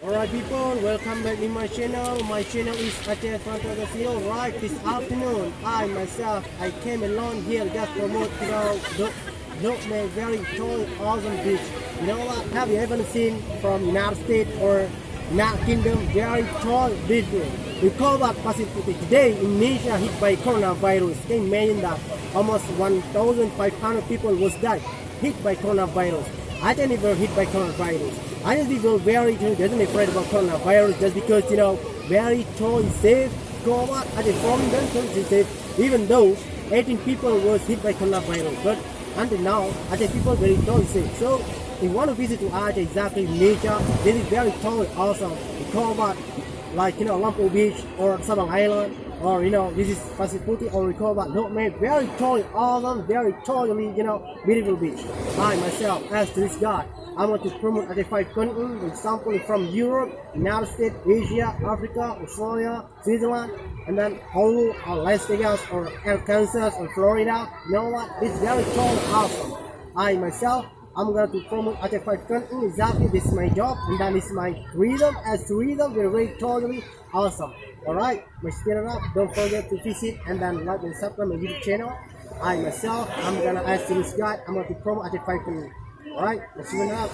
Alright people, welcome back to my channel. My channel is Aceh.you. Right, this afternoon, I myself, I came along here just promote, Lhokmee, very tall, awesome beach. You know what, have you ever seen from United States or United Kingdom, very tall beach? We call that pasir putih. Today, Indonesia hit by coronavirus. Can you imagine that? Almost 1,500 people was died, hit by coronavirus. I didn't even hit by coronavirus. I just feel very doesn't afraid about coronavirus just because very tall safe. Go what? I just from them is safe. Even though 18 people was hit by coronavirus, but until now, I think people very tall safe. So if you want to visit to Aceh, exactly nature, this is very tall, awesome. We call that like Lampu Beach or Sabang Island, or this is pasir putih, or we call that Lhokmee, very tall, awesome, very totally beautiful beach. I myself as this guy, I want to promote at the 5 continents, for example from Europe, United States, Asia, Africa, Australia, Switzerland, and then whole Las Vegas or Arkansas or Florida. You know what? It's very tall, awesome. I myself, I'm going to promote at the 5 continents. Exactly, this is my job, and that is my tourism. As tourism, we're very totally awesome. Alright, my spirit up. Don't forget to visit and then like and subscribe my YouTube channel. I myself, I'm gonna ask this guy, I'm going to promote at the 5 continents. Alright, let's see you now.